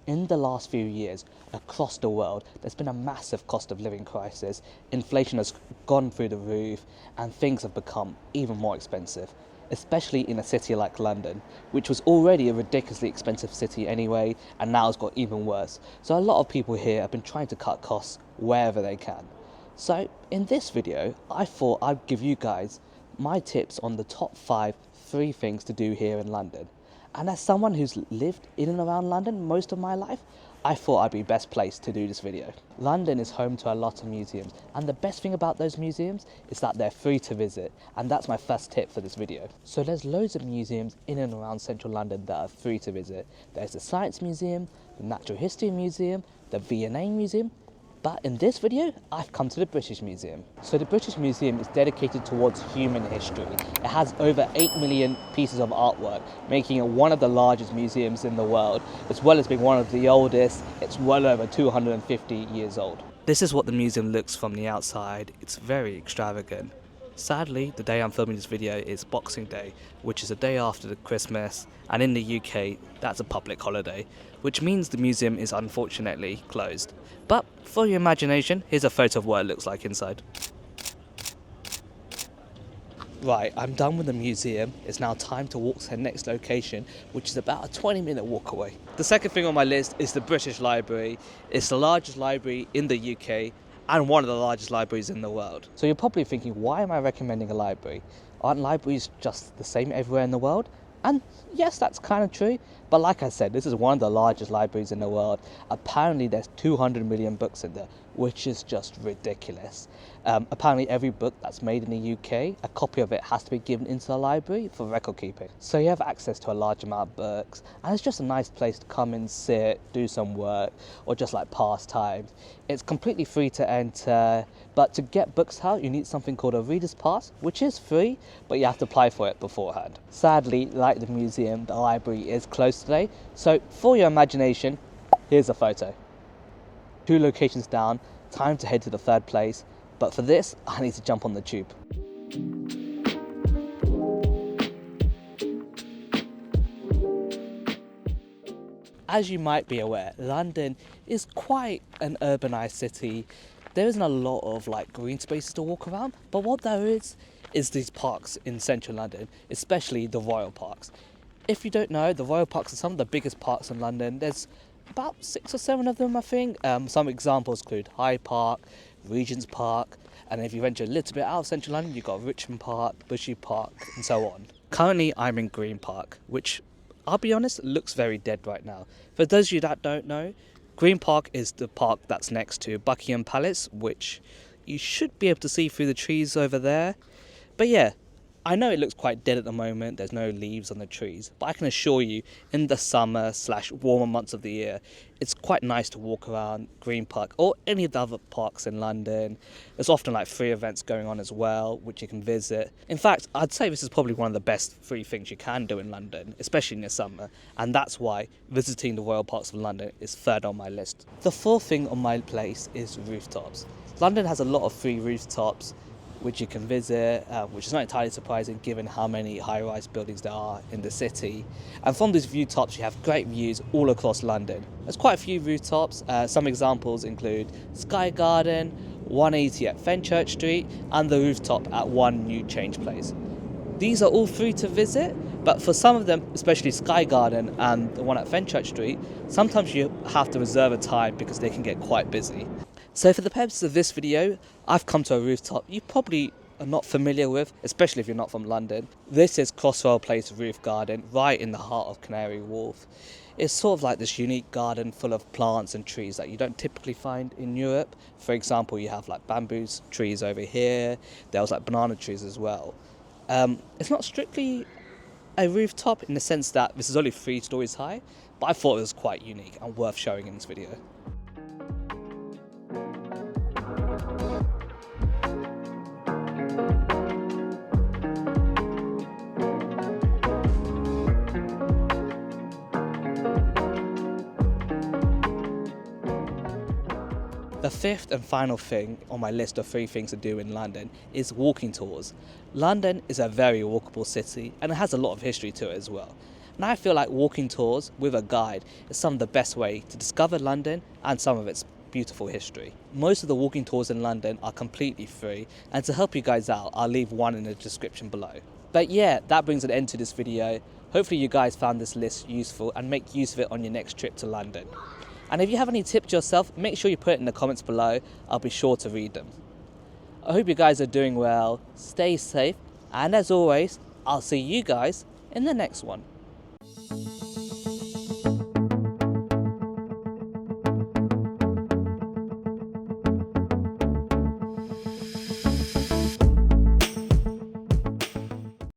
In the last few years, across the world, there's been a massive cost of living crisis. Inflation has gone through the roof and things have become even more expensive, especially in a city like London, which was already a ridiculously expensive city anyway, and now it's got even worse. So a lot of people here have been trying to cut costs wherever they can. So in this video, I thought I'd give you guys my tips on the top 3 things to do here in London. And as someone who's lived in and around London most of my life, I thought I'd be best placed to do this video. London is home to a lot of museums, and the best thing about those museums is that they're free to visit, and that's my first tip for this video. So there's loads of museums in and around central London that are free to visit. There's the Science Museum, the Natural History Museum, the V&A Museum, but in this video, I've come to the British Museum. So the British Museum is dedicated towards human history. It has over 8 million pieces of artwork, making it one of the largest museums in the world, as well as being one of the oldest. It's well over 250 years old. This is what the museum looks from the outside. It's very extravagant. Sadly, the day I'm filming this video is Boxing Day, which is a day after the Christmas, and in the UK, that's a public holiday, which means the museum is unfortunately closed. But for your imagination, here's a photo of what it looks like inside. Right, I'm done with the museum. It's now time to walk to the next location, which is about a 20-minute walk away. The second thing on my list is the British Library. It's the largest library in the UK and one of the largest libraries in the world. So you're probably thinking, why am I recommending a library? Aren't libraries just the same everywhere in the world? And yes, that's kind of true, but like I said, this is one of the largest libraries in the world. Apparently there's 200 million books in there, which is just ridiculous. Apparently every book that's made in the UK, a copy of it has to be given into the library for record keeping. So you have access to a large amount of books, and it's just a nice place to come and sit, do some work, or just like pass time. It's completely free to enter, but to get books out, you need something called a reader's pass, which is free, but you have to apply for it beforehand. Sadly, like the museum, the library is closed today, so for your imagination, here's a photo. 2 locations down, time to head to the third place, but for this, I need to jump on the tube. As you might be aware, London is quite an urbanised city. There isn't a lot of like green spaces to walk around, but what there is these parks in central London, especially the Royal Parks. If you don't know, the Royal Parks are some of the biggest parks in London. There's about 6 or 7 of them, I think. Some examples include Hyde Park, Regent's Park, and if you venture a little bit out of central London, you've got Richmond Park, Bushy Park, and so on. Currently, I'm in Green Park, which, I'll be honest, looks very dead right now. For those of you that don't know, Green Park is the park that's next to Buckingham Palace, which you should be able to see through the trees over there. But yeah, I know it looks quite dead at the moment, there's no leaves on the trees, but I can assure you, in the summer/warmer months of the year, it's quite nice to walk around Green Park or any of the other parks in London. There's often like free events going on as well, which you can visit. In fact, I'd say this is probably one of the best free things you can do in London, especially in the summer, and that's why visiting the Royal Parks of London is third on my list. The fourth thing on my place is rooftops. London has a lot of free rooftops, which you can visit, which is not entirely surprising given how many high-rise buildings there are in the city. And from these rooftops, you have great views all across London. There's quite a few rooftops. Some examples include Sky Garden, 180 at Fenchurch Street, and the rooftop at One New Change Place. These are all free to visit, but for some of them, especially Sky Garden and the one at Fenchurch Street, sometimes you have to reserve a time because they can get quite busy. So for the purposes of this video, I've come to a rooftop you probably are not familiar with, especially if you're not from London. This is Crossrail Place Roof Garden, right in the heart of Canary Wharf. It's sort of like this unique garden full of plants and trees that you don't typically find in Europe. For example, you have like bamboo trees over here, there's like banana trees as well. It's not strictly a rooftop in the sense that this is only 3 stories high, but I thought it was quite unique and worth showing in this video. The fifth and final thing on my list of 3 things to do in London is walking tours. London is a very walkable city and it has a lot of history to it as well. And I feel like walking tours with a guide is some of the best way to discover London and some of its beautiful history. Most of the walking tours in London are completely free, and to help you guys out, I'll leave one in the description below. But yeah, that brings an end to this video. Hopefully you guys found this list useful and make use of it on your next trip to London. And if you have any tips yourself, make sure you put it in the comments below. I'll be sure to read them. I hope you guys are doing well, stay safe, and as always, I'll see you guys in the next one.